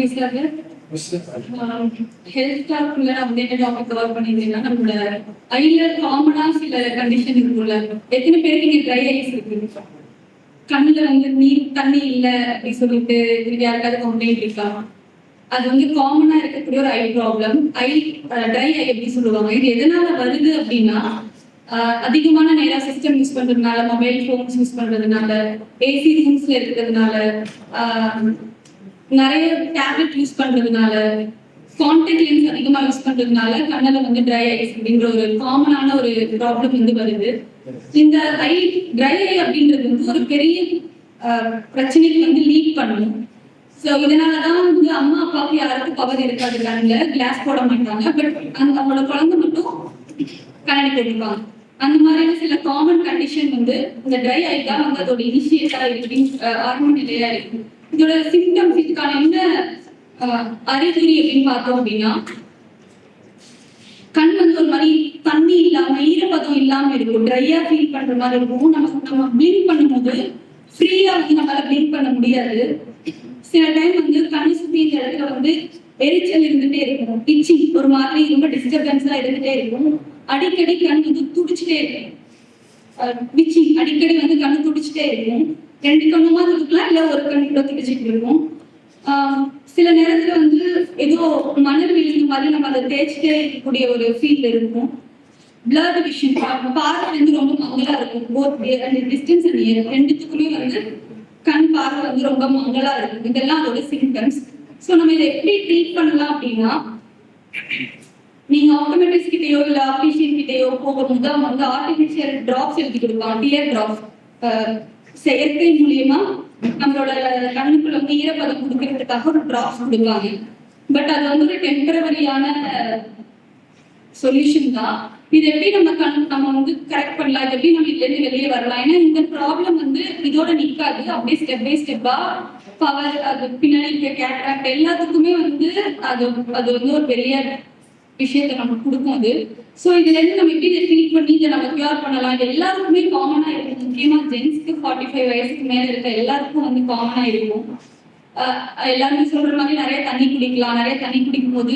பேசுறாங்க. ஹெல்த் டாக்ல அப்படின்ற topic cover பண்ணிருந்தீங்கன்னா நம்மளோட ஐல காமனா சில கண்டிஷன் இருக்குல்ல. எத்தனை பேருக்கு இங்க ட்ரை ஐஸ் இருக்கு? கண்ணுல வந்து நீர் தண்ணி இல்ல அப்படின்னு சொல்லிட்டு யாருக்காவது கம்ப்ளைண்ட் இருக்கா? அது வந்து காமனா இருக்கக்கூடிய ஒரு ஐ ப்ராப்ளம். ட்ரை ஐ எப்படி சொல்லுவாங்க. இது எதனால வருது அப்படின்னா அதிகமான நேரம் சிஸ்டம் யூஸ் பண்றதுனால, மொபைல் போன்ஸ் யூஸ் பண்றதுனால, ஏசி ரூம்ஸ்ல இருக்கிறதுனால, நிறைய டேப்லெட் யூஸ் பண்றதுனால, கான்டாக்ட் லென்ஸ் அதிகமா யூஸ் பண்றதுனால கண்ணுல வந்து ட்ரை ஐஸ் அப்படின்ற ஒரு காமனான ஒரு ப்ராப்ளம் வந்து வருது. இந்த ட்ரை ஐ அப்படின்றது வந்து ஒரு பெரிய பிரச்சனைக்கு வந்து லீட் பண்ணணும். ஸோ இதனாலதான் வந்து அம்மா அப்பாவுக்கு யாருக்கும் பவர் இருக்காது, கண்ணுல கிளாஸ் போட மாட்டாங்க. பட் அவங்களோட குழந்தை மட்டும் கண்ணாடி போட்டுப்பாங்க. அந்த மாதிரியான சில காமன் கண்டிஷன் வந்து இந்த ட்ரை ஐ தான் வந்து அதோட இனிஷியேட்டா இருக்கு, ஆரம்ப நிலையா இருக்கு. இதோட சிம்டம்ஸ், இதுக்கான என்ன அறிகுறி அப்படின்னு பார்த்தோம் அப்படின்னா, கண் வந்து ஒரு மாதிரி தண்ணி இல்லாம ஈரப்பதம் இல்லாம இருக்கும், ட்ரையா ஃபீல் பண்ற மாதிரி இருக்கும். நம்ம பிளிங்க் பண்ணும்போது ஃப்ரீயா வந்து நம்மளால பிளிங்க் பண்ண முடியாது. சில டைம் வந்து கண்ணு சுத்தி இந்த இடத்துல வந்து எரிச்சல் இருந்துட்டே இருக்கும், இச்சிங் ஒரு மாதிரி ரொம்ப டிஸ்டர்பன்ஸா இருந்துட்டே இருக்கும். அடிக்கடி கண் வந்து துடிச்சுட்டே இருக்கும், விச்சிங் அடிக்கடி வந்து கண்ணு துடிச்சுட்டே இருக்கும். 2 கண்ணுமா துடிக்கலாம், இல்ல ஒரு கண்ணு கூட துடிச்சிட்டு இருக்கும். சில நேரத்துல வந்து ஏதோ மணல் விழுந்த மாதிரி நம்ம அதை தேய்ச்சிட்டே இருக்கக்கூடிய ஒரு ஃபீல் இருக்கும். பிளர்ட் விஷன், பார்வை வந்து ரொம்ப மங்களா இருக்கும். போத் டிஸ்டன்ஸ் அண்ட் நியர் ரெண்டுத்துக்குமே வந்து கண் பார்வை வந்து ரொம்ப மங்களா இருக்கும். இதெல்லாம் அதோட சிம்டம்ஸ். ஸோ நம்ம இதை எப்படி ட்ரீட் பண்ணலாம் அப்படின்னா, நீங்க ஆட்டோமேட்டிக்ஸ் கிட்டயோ இல்ல ஆர்டிஃபிஷியல் கிட்டயோ போகும்போது அவங்க வந்து ஆர்டிஃபிஷியல் டிராப்ஸ் எழுதி கொடுப்பாங்க, டியர் டிராப்ஸ். செயற்கை மூலியமா நம்மளோட கண்ணுக்குள்ள வந்து ஈரப்பதம் கொடுக்கறதுக்காக ஒரு டிராப்ஸ் கொடுப்பாங்க. பட் அது வந்து ஒரு டெம்பரவரியான சொல்யூஷன் தான். இது எப்படி நம்ம வந்து கரெக்ட் பண்ணலாம், இது எப்படி நம்ம இதுல இருந்து வெளியே வரலாம். ஏன்னா இந்த ப்ராப்ளம் வந்து இதோட நிக்காது, அப்படியே ஸ்டெப் பை ஸ்டெப்பா பவர், அது பின்னாடி இருக்க கேட்ராக்ட் எல்லாத்துக்குமே வந்து அது வந்து ஒரு பெரிய விஷயத்த நமக்கு கொடுக்கும் அது. ஸோ இதுல இருந்து நம்ம எப்படி இதை ட்ரீட் பண்ணி இதை நம்ம கியூர் பண்ணலாம். இது எல்லாருக்குமே காமனா இருக்கும். முக்கியமா ஜென்ஸ்க்கு 45 வயசுக்கு மேல இருக்க எல்லாருக்கும் வந்து காமனா இருக்கும். எல்லாருமே சொல்ற மாதிரி நிறைய தண்ணி குடிக்கலாம். நிறைய தண்ணி குடிக்கும் போது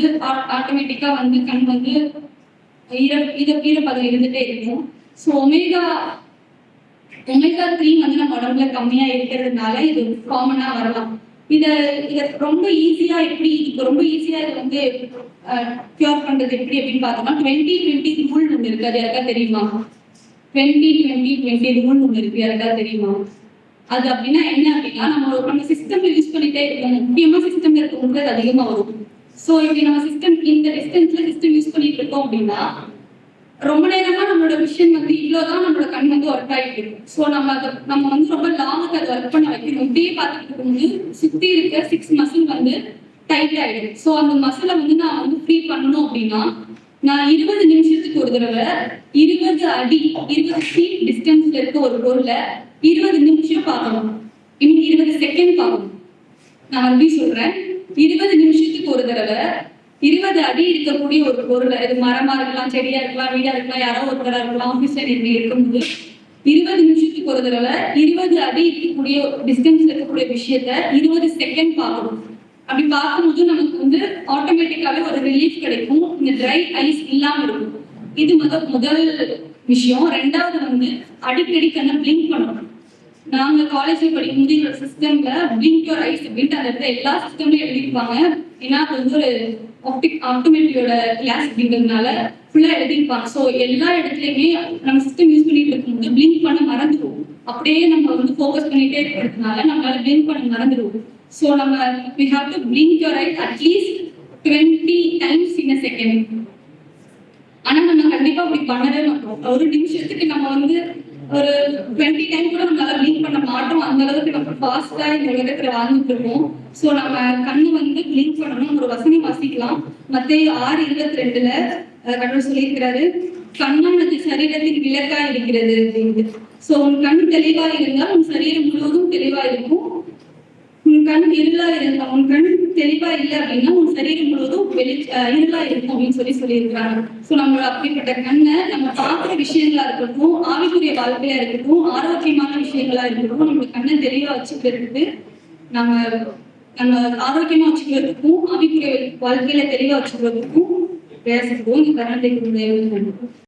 ஆட்டோமேட்டிக்கா வந்து கண் வந்து ஈரப்பதம் இருந்துட்டே இருக்கும். ஸோ ஒமேகா 3 வந்து நம்ம உடம்புல கம்மியா இருக்கிறதுனால இது காமனா வரலாம். இதை ரொம்ப ஈஸியா எப்படி ரொம்ப ஈஸியா இதை வந்து கியூர் பண்றது எப்படி அப்படின்னு பார்த்தோம்னா 20-20 ரூல் ஒன்று இருக்கு. அது யாருக்கா தெரியுமா? 20-20-20 ரூல் ஒன்று இருக்கு, யாருக்கா தெரியுமா? அது அப்படின்னா என்ன அப்படின்னா, நம்ம சிஸ்டம் யூஸ் பண்ணிட்டே இருக்கோம். முக்கியமா சிஸ்டம் இருக்கும்போது அது அதிகமா வரும். ஸோ இப்படி நம்ம சிஸ்டம் இந்த டிஸ்டன்ஸ்ல சிஸ்டம் யூஸ் பண்ணிட்டு இருக்கோம் அப்படின்னா, ரொம்ப நேரமா நம்மளோட விஷன் வந்து இவ்வளவுதான் நம்மளோட கண் வந்து ஒர்க் ஆகிட்டு இருக்கும். ஸோ நம்ம வந்து ரொம்ப லாங்குக்கு அதை ஒர்க் பண்ண வைக்கணும். இப்படியே பார்த்துட்டு இருக்கும்போது சுத்தி இருக்க 6 மசில் வந்து டைட் ஆயிடும். ஸோ அந்த மசிலை வந்து நான் வந்து ஃப்ரீ பண்ணணும் அப்படின்னா, நான் 20 நிமிஷத்துக்கு ஒரு தடவை 20 அடி 20 ஃபீட் டிஸ்டன்ஸ்ல இருக்க ஒரு பொருளை 20 நிமிஷம் பார்க்கணும், 20 செகண்ட் பார்க்கணும். நான் மறுபடியும் சொல்றேன், 20 நிமிஷத்துக்கு ஒரு தடவை 20 அடி இருக்கக்கூடிய ஒரு பொருளை, இது மரமா இருக்கலாம், செடியா இருக்கலாம், வீடா இருக்கலாம், யாரோ ஒருத்தரா இருக்கலாம், ஆஃபீஸ்ல இருக்கும்போது 20 நிமிஷத்துக்கு ஒரு தடவை 20 அடி இருக்கக்கூடிய டிஸ்டன்ஸ்ல இருக்கக்கூடிய விஷயத்த 20 செகண்ட் பார்க்கணும். அப்படி பார்க்கும்போது நமக்கு வந்து ஆட்டோமேட்டிக்காவே ஒரு ரிலீஃப் கிடைக்கும், இந்த ட்ரை ஐஸ் இல்லாம இருக்கும். இது முதல் விஷயம். 2வது வந்து அடிக்கடி கண்ணை பிளிங்க் பண்ணணும். நாங்க காலேஜ்ல படிக்கும்போது எங்களோட சிஸ்டம்ல பிளிங்க் யுவர் ஐஸ் அப்படின்ட்டு அந்த இடத்துல எல்லா சிஸ்டம்லயும் எழுதிருப்பாங்க. ஏன்னா அது வந்து ஒரு ஆப்டோமெட்ரியோட கிளாஸ் அப்படிங்கிறதுனால ஃபுல்லா எழுதிருப்பாங்க. ஸோ எல்லா இடத்துலயுமே நம்ம சிஸ்டம் யூஸ் பண்ணிட்டு இருக்கும்போது பிளிங்க் பண்ண மறந்துடுவோம். அப்படியே நம்ம வந்து ஃபோக்கஸ் பண்ணிட்டே இருக்கிறதுனால நம்மளால பிளிங்க் பண்ண மறந்துடுவோம். ஸோ நம்ம we have to blink your eyes at least 20 times in a second. ஆனா நம்ம கண்டிப்பா அப்படி பண்ணவே மாட்டோம். ஒரு நிமிஷத்துக்கு நம்ம வந்து ஒரு 20 டைம் கூட நம்மளால பிளிங்க் பண்ண மாட்டோம். அந்த அளவுக்கு நம்ம ஃபாஸ்டா இந்த உலகத்துல வாழ்ந்துட்டு இருக்கோம். ஸோ நம்ம கண்ணு வந்து பிளிங்க் பண்ணணும். ஒரு வசனம் வாசிக்கலாம். மத்தேயு 6:22ல கடவுள் சொல்லியிருக்கிறாரு, கண்ணானது சரீரத்தின் விளக்கா இருக்கிறது அப்படின்ட்டு. ஸோ உன் கண் தெளிவா இருந்தால் உன் சரீரம் முழுவதும் தெளிவா இருக்கும். உன் கண் இருளா இருந்தா, உன் கண் தெளிவா இல்லை அப்படின்னா உன் சரீரம் முழுவதும் இருளா இருக்கும் அப்படின்னு சொல்லியிருக்கிறாங்க. ஸோ நம்மளோட அப்படிப்பட்ட கண்ணை நம்ம பார்க்குற விஷயங்களா இருக்கட்டும், ஆவிக்குரிய வாழ்க்கையா இருக்கட்டும், ஆரோக்கியமான விஷயங்களா இருக்கட்டும், நம்ம கண்ணை தெளிவா வச்சுக்கிறதுக்கு நம்ம நம்ம ஆரோக்கியமா வச்சுக்கிறதுக்கும் அவங்க வாழ்க்கையில தெளிவா வச்சுக்கிறதுக்கும் பேசுறதுக்கும் இந்த கரண்ட்